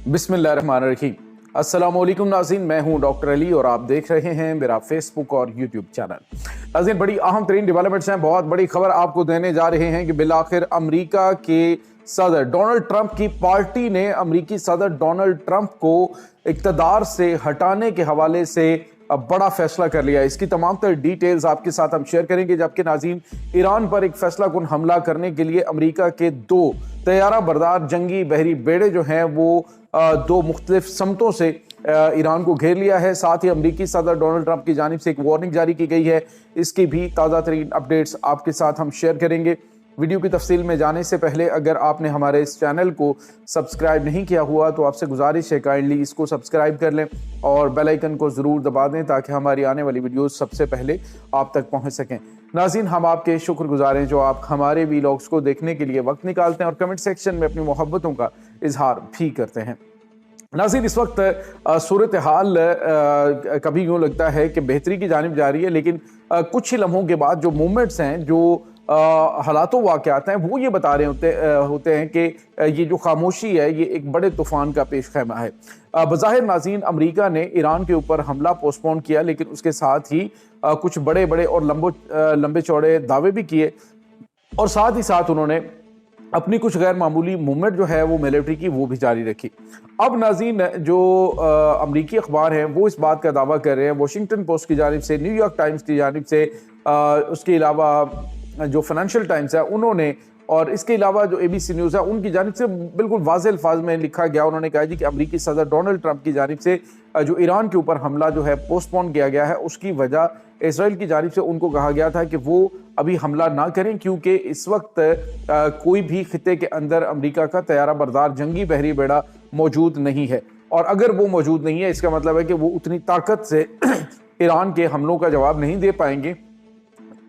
बिस्मिल्लाहिर्रहमानिर्रहीम। अस्सलाम वालेकुम नाज़रीन, मैं हूं डॉक्टर अली और आप देख रहे हैं मेरा फेसबुक और यूट्यूब चैनल। नाज़रीन, बड़ी अहम तरीन डेवलपमेंट्स हैं, बहुत बड़ी खबर आपको देने जा रहे हैं कि बिलाखिर अमेरिका के सदर डोनाल्ड ट्रंप की पार्टी ने अमेरिकी सदर डोनाल्ड ट्रंप को इक़्तिदार से हटाने के हवाले से अब बड़ा फैसला कर लिया। इसकी तमाम तर डिटेल्स आपके साथ हम शेयर करेंगे। जबकि नाज़रीन, ईरान पर एक फैसला कुन हमला करने के लिए अमेरिका के दो तैयारा बरदार जंगी बहरी बेड़े जो हैं वो दो मुख्तलिफ समतों से ईरान को घेर लिया है। साथ ही अमेरिकी सदर डोनाल्ड ट्रंप की जानिब से एक वार्निंग जारी की गई है। इसकी भी ताज़ा तरीन अपडेट्स आपके साथ हम शेयर करेंगे। वीडियो की तफसील में जाने से पहले अगर आपने हमारे इस चैनल को सब्सक्राइब नहीं किया हुआ तो आपसे गुजारिश है काइंडली इसको सब्सक्राइब कर लें और बेल आइकन को ज़रूर दबा दें ताकि हमारी आने वाली वीडियोस सबसे पहले आप तक पहुंच सकें। नाज़रीन, हम आपके शुक्रगुजार हैं जो आप हमारे वीलॉग्स को देखने के लिए वक्त निकालते हैं और कमेंट सेक्शन में अपनी मोहब्बतों का इजहार भी करते हैं। नाज़रीन, इस वक्त सूरत हाल कभी यूँ लगता है कि बेहतरी की जानिब जा रही है, लेकिन कुछ ही लम्हों के बाद जो मूवमेंट्स हैं, जो हालातों वाक़यात हैं, वो ये बता रहे होते हैं कि ये जो खामोशी है ये एक बड़े तूफ़ान का पेश खैमा है। बज़ाहिर नाज़रीन, अमेरिका ने ईरान के ऊपर हमला पोस्टपोन किया, लेकिन उसके साथ ही कुछ बड़े बड़े और लंबे चौड़े दावे भी किए और साथ ही साथ उन्होंने अपनी कुछ गैर मामूली मूवमेंट जो है वो मिलिट्री की वो भी जारी रखी। अब नाज़रीन, जो अमरीकी अखबार हैं वो इस बात का दावा कर रहे हैं, वाशिंगटन पोस्ट की जानिब से, न्यूयॉर्क टाइम्स की जानिब से, उसके अलावा जो फाइनेंशियल टाइम्स है उन्होंने, और इसके अलावा जो ABC न्यूज़ है उनकी जानिब से बिल्कुल वाज़ेह अल्फाज में लिखा गया। उन्होंने कहा जी कि अमरीकी सदर डोनाल्ड ट्रंप की जानिब से जो ईरान के ऊपर हमला जो है पोस्टपोन किया गया है, उसकी वजह इसराइल की जानिब से उनको कहा गया था कि वो अभी हमला ना करें क्योंकि इस वक्त कोई भी खिते के अंदर अमरीका का तैयारा बरदार जंगी बहरी बेड़ा मौजूद नहीं है, और अगर वो मौजूद नहीं है इसका मतलब है कि वो उतनी ताकत से ईरान के हमलों का जवाब नहीं दे पाएंगे,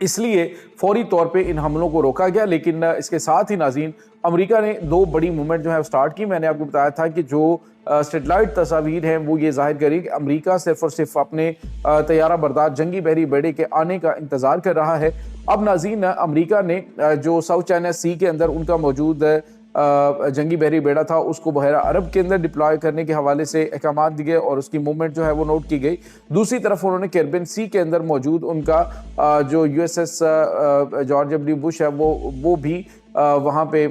इसलिए फौरी तौर पे इन हमलों को रोका गया। लेकिन इसके साथ ही नाज़रीन, अमेरिका ने दो बड़ी मूवमेंट जो है स्टार्ट की। मैंने आपको बताया था कि जो सैटेलाइट तस्वीर हैं वो ये जाहिर करी कि अमेरिका सिर्फ और सिर्फ अपने तैयारा बरदार जंगी बहरी बेड़े के आने का इंतज़ार कर रहा है। अब नाज़रीन, अमेरिका ने जो साउथ चाइना सी के अंदर उनका मौजूद जंगी बहरी बेड़ा था उसको बहरा अरब के अंदर डिप्लॉय करने के हवाले से अहकाम दिए और उसकी मूवमेंट जो है वो नोट की गई। दूसरी तरफ उन्होंने कैरिबियन सी के अंदर मौजूद उनका जो USS जॉर्ज W बुश है वो भी वहाँ पे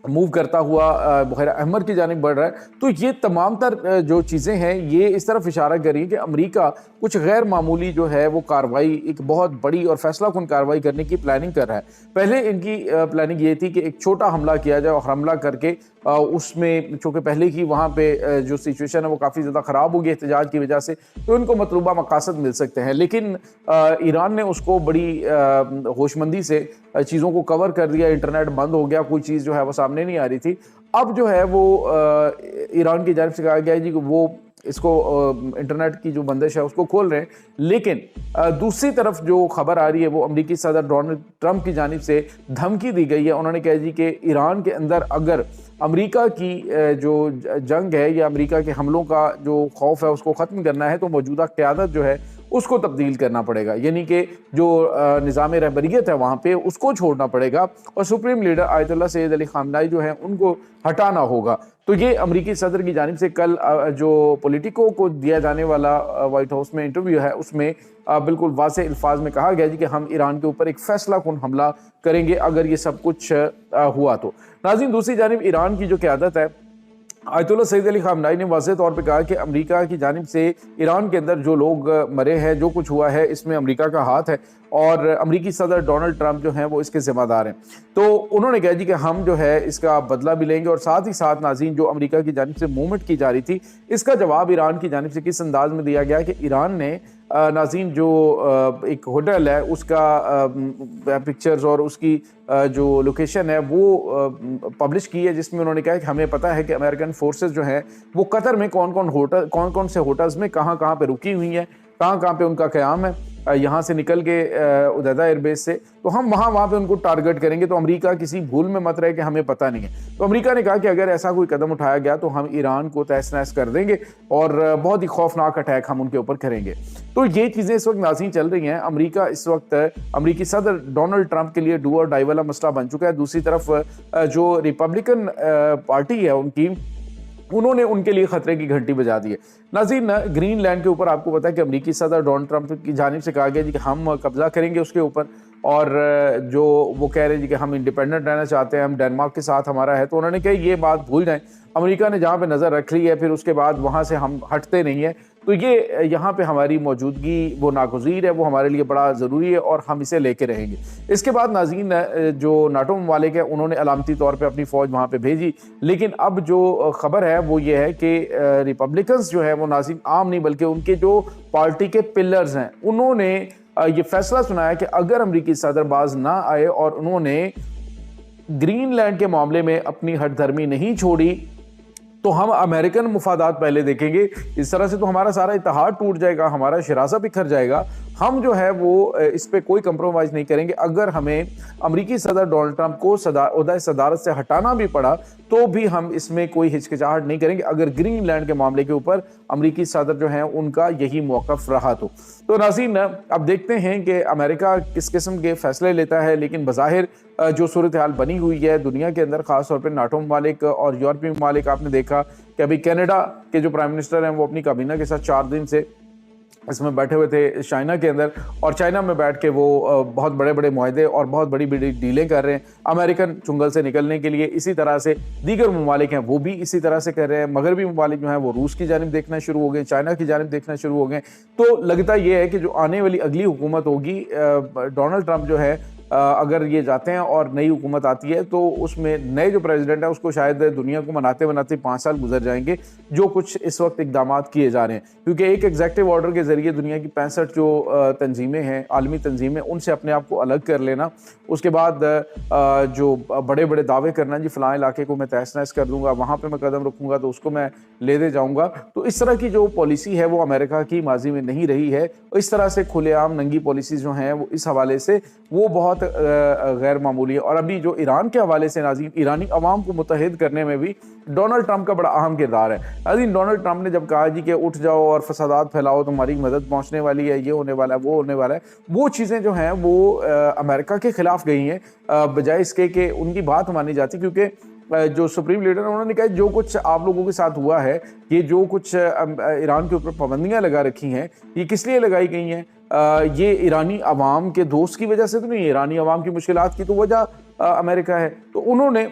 मूव करता हुआ बहरा अहमर की जानिब बढ़ रहा है। तो ये तमाम तर जो चीज़ें हैं ये इस तरफ इशारा कर रही है कि अमेरिका कुछ गैर मामूली जो है वो कार्रवाई, एक बहुत बड़ी और फैसला कुन कार्रवाई करने की प्लानिंग कर रहा है। पहले इनकी प्लानिंग ये थी कि एक छोटा हमला किया जाए और हमला करके उसमें, चूँकि पहले ही वहाँ पे जो सिचुएशन है वो काफ़ी ज़्यादा ख़राब हो गई एहतजाज की वजह से, तो इनको मतलूबा मकासद मिल सकते हैं। लेकिन ईरान ने उसको बड़ी होशमंदी से चीज़ों को कवर कर दिया। इंटरनेट बंद हो गया, कोई चीज़ जो है वो सामने नहीं आ रही थी। अब जो है वो ईरान की जानिब से कहा गया है जी कि वो इसको इंटरनेट की जो बंदिश है उसको खोल रहे हैं। लेकिन दूसरी तरफ जो खबर आ रही है वो अमेरिकी सदर डोनाल्ड ट्रंप की जानिब से धमकी दी गई है। उन्होंने कहा जी कि ईरान के अंदर अगर अमेरिका की जो जंग है या अमेरिका के हमलों का जो खौफ है उसको ख़त्म करना है तो मौजूदा क़यादत जो है उसको तब्दील करना पड़ेगा, यानी कि जो निज़ाम रहबरियत है वहाँ पे उसको छोड़ना पड़ेगा और supreme leader Ayatollah Sayyid Ali Khamenei जो है उनको हटाना होगा। तो ये अमेरिकी सदर की जानिब से कल जो पॉलिटिको को दिया जाने वाला वाइट हाउस में इंटरव्यू है उसमें बिल्कुल वाज़ेह अल्फाज में कहा गया जी कि हम ईरान के ऊपर एक फ़ैसला कुन हमला करेंगे अगर ये सब कुछ हुआ तो। नाज़रीन, दूसरी जानिब ईरान की जो क़यादत है, आयतुल्लाह सैयद अली ख़ामनेई ने वाज़ेह तौर पे कहा कि अमेरिका की जानिब से ईरान के अंदर जो लोग मरे हैं, जो कुछ हुआ है, इसमें अमेरिका का हाथ है और अमेरिकी सदर डोनाल्ड ट्रंप जो हैं वो इसके ज़िम्मेदार हैं। तो उन्होंने कहा जी कि हम जो है इसका बदला भी लेंगे। और साथ ही साथ नाज़रीन, जो अमेरिका की जानिब से मूवमेंट की जा रही थी इसका जवाब ईरान की जानिब से किस अंदाज में दिया गया कि ईरान ने नाज़रीन जो एक होटल है उसका पिक्चर्स और उसकी जो लोकेशन है वो पब्लिश की है, जिसमें उन्होंने कहा कि हमें पता है कि अमेरिकन फोर्सेस जो हैं वो कतर में कौन कौन से होटल्स में कहाँ पे रुकी हुई हैं, कहाँ पे उनका क़याम है। यहाँ से निकल के उदैदा एयरबेस से, तो हम वहाँ पे उनको टारगेट करेंगे। तो अमेरिका किसी भूल में मत रहे कि हमें पता नहीं है। तो अमेरिका ने कहा कि अगर ऐसा कोई कदम उठाया गया तो हम ईरान को तहस नहस कर देंगे और बहुत ही खौफनाक अटैक हम उनके ऊपर करेंगे। तो ये चीज़ें इस वक्त नाज़रीन चल रही हैं। अमेरिका इस वक्त अमेरिकी सदर डोनाल्ड ट्रंप के लिए डू और डाई वाला मसला बन चुका है। दूसरी तरफ जो रिपब्लिकन पार्टी है उनकी उन्होंने उनके लिए खतरे की घंटी बजा दी है। नाज़रीन, ग्रीनलैंड के ऊपर आपको पता है कि अमेरिकी सदर डोनाल्ड ट्रंप की जानिब से कहा गया जी कि हम कब्जा करेंगे उसके ऊपर, और जो वो कह रहे हैं जी कि हम इंडिपेंडेंट रहना चाहते हैं, हम डेनमार्क के साथ हमारा है। तो उन्होंने कहा ये बात भूल जाएं, अमेरिका ने जहाँ पे नज़र रख ली है फिर उसके बाद वहाँ से हम हटते नहीं है। तो ये यहाँ पे हमारी मौजूदगी वो नागुज़ीर है, वो हमारे लिए बड़ा ज़रूरी है और हम इसे लेके रहेंगे। इसके बाद नाज़रीन, जो नाटो ममालिक है उन्होंने अलामती तौर पे अपनी फ़ौज वहाँ पे भेजी, लेकिन अब जो ख़बर है वो ये है कि रिपब्लिकन्स जो है वो नाज़रीन आम नहीं बल्कि उनके जो पार्टी के पिलर्स हैं उन्होंने ये फैसला सुनाया कि अगर अमरीकी सदर बाज ना आए और उन्होंने ग्रीनलैंड के मामले में अपनी हठधर्मी नहीं छोड़ी तो हम अमेरिकन मुफादात पहले देखेंगे। इस तरह से तो हमारा सारा इत्तेहाद टूट जाएगा, हमारा शरासा बिखर जाएगा। हम जो है वो इस पे कोई कंप्रोमाइज़ नहीं करेंगे। अगर हमें अमेरिकी सदर डोनाल्ड ट्रंप को ओहदा सदारत से हटाना भी पड़ा तो भी हम इसमें कोई हिचकिचाहट नहीं करेंगे, अगर ग्रीनलैंड के मामले के ऊपर अमेरिकी सदर जो है उनका यही मौक़िफ़ रहा तो नाज़रीन, अब देखते हैं कि अमेरिका किस किस्म के फैसले लेता है। लेकिन बज़ाहिर जो सूरत हाल बनी हुई है दुनिया के अंदर, ख़ास तौर पर नाटो ममालिक और यूरोपीय ममालिक, आपने देखा कि अभी कनाडा के जो प्राइम मिनिस्टर हैं वो अपनी काबीना के साथ 4 दिन से इसमें बैठे हुए थे चाइना के अंदर, और चाइना में बैठ के वो बहुत बड़े बड़े मुआहदे और बहुत बड़ी बड़ी डीलें कर रहे हैं अमेरिकन चुंगल से निकलने के लिए। इसी तरह से दीगर ममालिक हैं वो भी इसी तरह से कर रहे हैं। मगरबी ममालिक जो हैं वो रूस की जानिब देखना शुरू हो गए, चाइना की जानिब देखना शुरू हो गए। तो लगता ये है कि जो आने वाली अगली हुकूमत होगी, डोनाल्ड ट्रंप जो है अगर ये जाते हैं और नई हुकूमत आती है तो उसमें नए जो प्रेसिडेंट है उसको शायद दुनिया को मनाते बनाते 5 साल गुजर जाएंगे, जो कुछ इस वक्त इकदाम किए जा रहे हैं। क्योंकि एक एग्जेक्टिव ऑर्डर के जरिए दुनिया की 65 जो तंजीमें हैं, आलमी तंजीमें, उनसे अपने आप को अलग कर लेना, उसके बाद जो बड़े बड़े दावे करना जी फ़लाँ इलाके को मैं तहस नहस कर दूंगा, वहाँ पर मैं कदम रखूँगा तो उसको मैं ले दे जाऊँगा। तो इस तरह की जो पॉलिसी है वो अमेरिका की माजी में नहीं रही है। इस तरह से खुलेआम नंगी पॉलिसीज़ जो हैं वो इस हवाले से वो बहुत गैर मामूली है। और अभी जो ईरान के हवाले से नाज़रीन, ईरानी अवाम को मुत्तहिद करने में भी डोनाल्ड ट्रंप का बड़ा अहम किरदार है। नाज़रीन, डोनाल्ड ट्रंप ने जब कहा जी कि उठ जाओ और फसादात फैलाओ, तुम्हारी मदद पहुंचने वाली है, ये होने वाला है, वो होने वाला है, वो चीज़ें जो हैं वो अमेरिका के खिलाफ गई हैं, बजाय इसके कि उनकी बात मानी जाती। क्योंकि जो सुप्रीम लीडर है उन्होंने कहा जो कुछ आप लोगों के साथ हुआ है, ये जो कुछ ईरान के ऊपर पाबंदियां लगा रखी हैं, ये किस लिए लगाई गई हैं? ये ईरानी अवाम के दोस्त की वजह से तो नहीं, ईरानी अवाम की मुश्किलात की तो वजह अमेरिका है। तो उन्होंने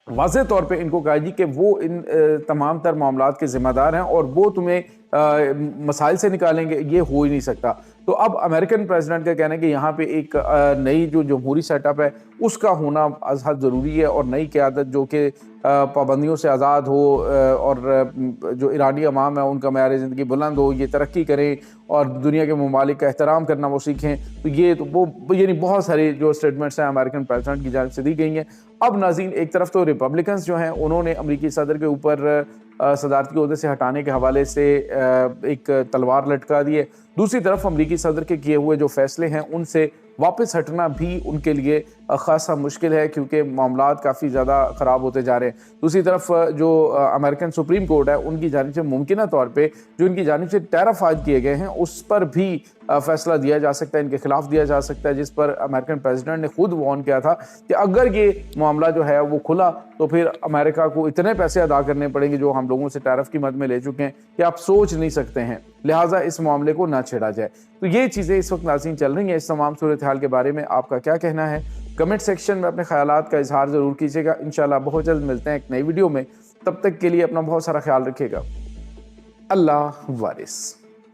वाज़ेह तौर पे इनको कहा जी कि वो इन तमाम तर मामलात के ज़िम्मेदार हैं और वो तुम्हें मसाइल से निकालेंगे, ये हो ही नहीं सकता। तो अब अमेरिकन प्रेसिडेंट का कहना है कि यहाँ पे एक नई जो जमहूरी सेटअप है उसका होना अज़हद ज़रूरी है, और नई क़यादत जो कि पाबंदियों से आज़ाद हो और जो ईरानी अवाम है उनका मयार ज़िंदगी बुलंद हो, ये तरक्की करें और दुनिया के ममालिक का एहतराम करना वो सीखें। तो ये तो वो यानी बहुत सारी जो स्टेटमेंट्स हैं अमेरिकन प्रेसिडेंट की जानिब से दी गई हैं। अब नाज़रीन, एक तरफ तो रिपब्लिकन्स जो हैं उन्होंने अमरीकी सदर के ऊपर सदारती ओहदे से हटाने के हवाले से एक तलवार लटका दी है, दूसरी तरफ अमरीकी सदर के किए हुए जो फैसले हैं उनसे वापस हटना भी उनके लिए ख़ासा मुश्किल है, क्योंकि मामलात काफ़ी ज़्यादा ख़राब होते जा रहे हैं। दूसरी तरफ जो अमेरिकन सुप्रीम कोर्ट है उनकी जानिब से मुमकिन तौर पे जो इनकी जानिब से टैरिफ आयद किए गए हैं उस पर भी फैसला दिया जा सकता है, इनके खिलाफ दिया जा सकता है, जिस पर अमेरिकन प्रेसिडेंट ने खुद वार्न किया था कि अगर ये मामला जो है वो खुला तो फिर अमेरिका को इतने पैसे अदा करने पड़ेंगे जो हम लोगों से टैरिफ की मद में ले चुके हैं कि आप सोच नहीं सकते हैं, लिहाजा इस मामले को ना छेड़ा जाए। तो ये चीज़ें इस वक्त नाज़रीन चल रही हैं। इस तमाम सूरत हाल के बारे में आपका क्या कहना है? कमेंट सेक्शन में अपने ख्यालात का इजहार ज़रूर कीजिएगा। इंशाल्लाह बहुत जल्द मिलते हैं एक नई वीडियो में, तब तक के लिए अपना बहुत सारा ख्याल रखिएगा। अल्लाह वारिस।